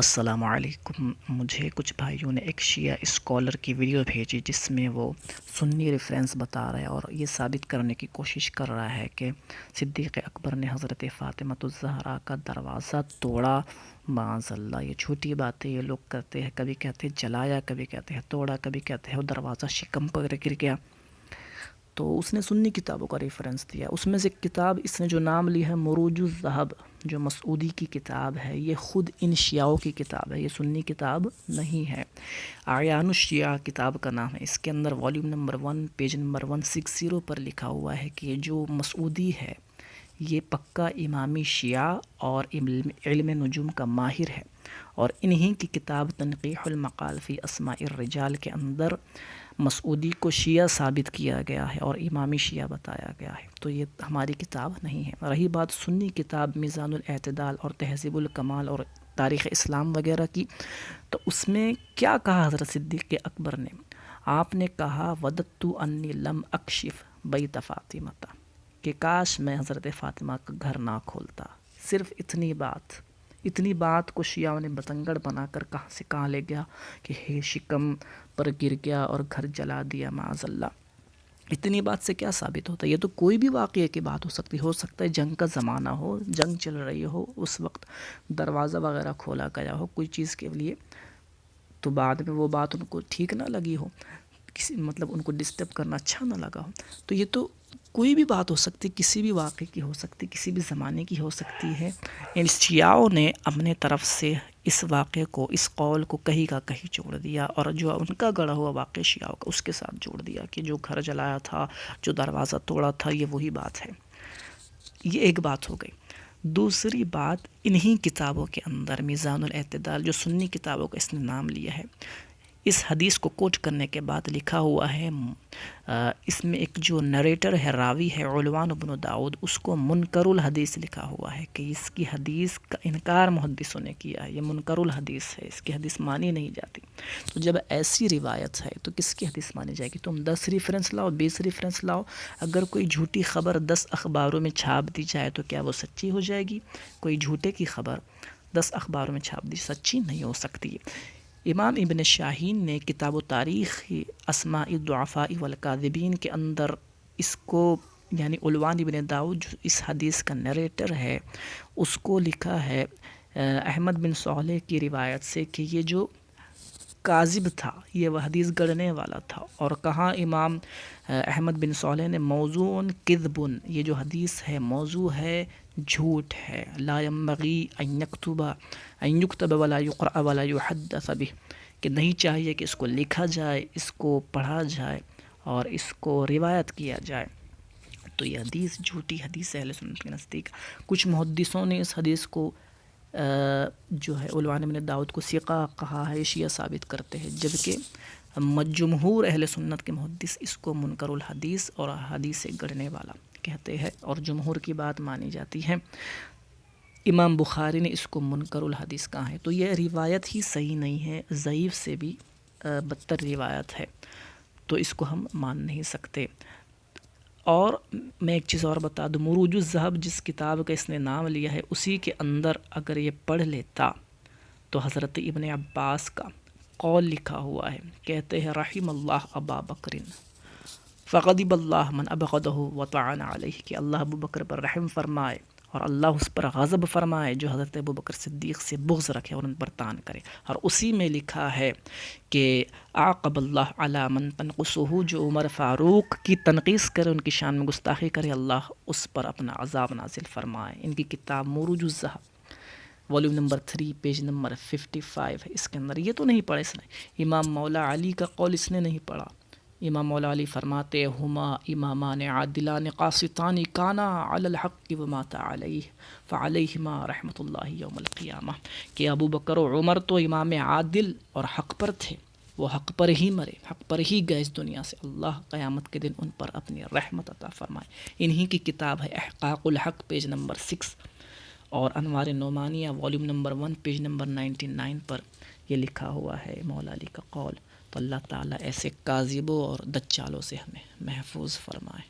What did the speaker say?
السلام علیکم۔ مجھے کچھ بھائیوں نے ایک شیعہ اسکالر کی ویڈیو بھیجی جس میں وہ سنی ریفرنس بتا رہا ہے اور یہ ثابت کرنے کی کوشش کر رہا ہے کہ صدیق اکبر نے حضرت فاطمۃ الزہرا کا دروازہ توڑا۔ معاذ اللہ، یہ چھوٹی باتیں یہ لوگ کرتے ہیں، کبھی کہتے ہیں جلایا، کبھی کہتے ہیں توڑا، کبھی کہتے ہیں وہ دروازہ شکم پر گر گیا۔ تو اس نے سنی کتابوں کا ریفرنس دیا، اس میں سے کتاب اس نے جو نام لی ہے مروج الذہب، جو مسعودی کی کتاب ہے، یہ خود ان شیعوں کی کتاب ہے، یہ سنی کتاب نہیں ہے۔ اعیان الشیعہ کتاب کا نام ہے، اس کے اندر والیوم نمبر 1 پیج نمبر 160 پر لکھا ہوا ہے کہ جو مسعودی ہے یہ پکا امامی شیعہ اور علم نجوم کا ماہر ہے، اور انہی کی کتاب تنقیح المقال فی اسماء الرجال کے اندر مسعودی کو شیعہ ثابت کیا گیا ہے اور امامی شیعہ بتایا گیا ہے، تو یہ ہماری کتاب نہیں ہے۔ رہی بات سنی کتاب میزان الاعتدال اور تہذیب الکمال اور تاریخ اسلام وغیرہ کی، تو اس میں کیا کہا حضرت صدیق اکبر نے؟ آپ نے کہا وددت انی لم اکشف بیت فاطمہ، کہ کاش میں حضرت فاطمہ کا گھر نہ کھولتا۔ صرف اتنی بات کو شیعوں نے بتنگڑ بنا کر کہاں سے کہاں لے گیا کہ ہے شکم پر گر گیا اور گھر جلا دیا، معاذ اللہ۔ اتنی بات سے کیا ثابت ہوتا ہے؟ یہ تو کوئی بھی واقعے کی بات ہو سکتا ہے جنگ کا زمانہ ہو، جنگ چل رہی ہو، اس وقت دروازہ وغیرہ کھولا گیا ہو کوئی چیز کے لیے، تو بعد میں وہ بات ان کو ٹھیک نہ لگی ہو، مطلب ان کو ڈسٹرب کرنا اچھا نہ لگا ہو، تو یہ تو کوئی بھی بات ہو سکتی، کسی بھی واقعے کی ہو سکتی، کسی بھی زمانے کی ہو سکتی ہے۔ ان شیعوں نے اپنے طرف سے اس واقعے کو، اس قول کو کہیں کا کہیں چھوڑ دیا، اور جو ان کا گڑھا ہوا واقعہ شیعوں کا اس کے ساتھ جوڑ دیا کہ جو گھر جلایا تھا، جو دروازہ توڑا تھا، یہ وہی بات ہے۔ یہ ایک بات ہو گئی۔ دوسری بات، انہی کتابوں کے اندر میزان الاعتدال، جو سنی کتابوں کا اس نے نام لیا ہے، اس حدیث کو کوٹ کرنے کے بعد لکھا ہوا ہے، اس میں ایک جو نریٹر ہے، راوی ہے علوان بن داؤد، اس کو منکر الحدیث لکھا ہوا ہے کہ اس کی حدیث کا انکار محدثوں نے کیا ہے، یہ منکر الحدیث ہے، اس کی حدیث مانی نہیں جاتی۔ تو جب ایسی روایت ہے تو کس کی حدیث مانی جائے گی؟ تم 10 ریفرنس لاؤ، 20 ریفرنس لاؤ، اگر کوئی جھوٹی خبر 10 اخباروں میں چھاپ دی جائے تو کیا وہ سچی ہو جائے گی؟ کوئی جھوٹے کی خبر 10 اخباروں میں چھاپ دی سچی نہیں ہو سکتی۔ امام ابن شاہین نے کتاب و تاریخ اسماء الضعفاء والکاذبین کے اندر اس کو، یعنی علوان ابن داؤد جو اس حدیث کا نریٹر ہے، اس کو لکھا ہے احمد بن صالح کی روایت سے کہ یہ جو کاذب تھا، یہ وہ حدیث گڑھنے والا تھا، اور کہاں امام احمد بن صالح نے موضوع کذب، یہ جو حدیث ہے موضوع ہے، جھوٹ ہے، لا ينبغی ان یکتب ولا یقرأ ولا یحدث بہ، کہ نہیں چاہیے کہ اس کو لکھا جائے، اس کو پڑھا جائے اور اس کو روایت کیا جائے۔ تو یہ حدیث جھوٹی حدیث ہے اہل سنت کے نزدیک۔ کچھ محدثوں نے اس حدیث کو جو ہے علوان ابن داؤد کو ثقہ کہا ہے، شیعہ ثابت کرتے ہیں، جبکہ جمہور اہل سنت کے محدث اس کو منکر الحدیث اور حدیث سے گڑھنے والا کہتے ہیں، اور جمہور کی بات مانی جاتی ہے۔ امام بخاری نے اس کو منکر الحدیث کہا ہے، تو یہ روایت ہی صحیح نہیں ہے، ضعیف سے بھی بدتر روایت ہے، تو اس کو ہم مان نہیں سکتے۔ اور میں ایک چیز اور بتا دوں، مروج الذہب جس کتاب کا اس نے نام لیا ہے، اسی کے اندر اگر یہ پڑھ لیتا تو حضرت ابن عباس کا قول لکھا ہوا ہے، کہتے ہیں رحم اللہ ابا بکر فغضب اللہ من ابغضہ وطعن علیہ، کہ اللہ ابو بکر پر رحم فرمائے اور اللہ اس پر غضب فرمائے جو حضرت ابو بکر صدیق سے بغض رکھے اور ان پر طعن کرے۔ اور اسی میں لکھا ہے کہ عاقب اللہ علی من تنقصہ، جو عمر فاروق کی تنقیص کرے، ان کی شان میں گستاخی کرے، اللہ اس پر اپنا عذاب نازل فرمائے۔ ان کی کتاب مروج الذہب والیوم نمبر 3 پیج نمبر 55 ہے، اس کے اندر یہ تو نہیں پڑھا اس نے۔ امام مولا علی کا قول اس نے نہیں پڑھا۔ امام مولا علی فرماتے ہما امامان عادلان قاسطان کانا علی الحق ومات علیہ فعلیہما رحمۃ اللہ یوم القیامہ، کہ ابو بکر و عمر تو امام عادل اور حق پر تھے، وہ حق پر ہی مرے، حق پر ہی گئے اس دنیا سے، اللہ قیامت کے دن ان پر اپنی رحمت عطا فرمائے۔ انہی کی کتاب ہے احقاق الحق پیج نمبر 6، اور انوار Naumania volume number 1 page number 99 پر یہ لکھا ہوا ہے مولا علی کا قول۔ تو اللہ تعالیٰ ایسے کاذبوں اور دجالوں سے ہمیں محفوظ فرمائے۔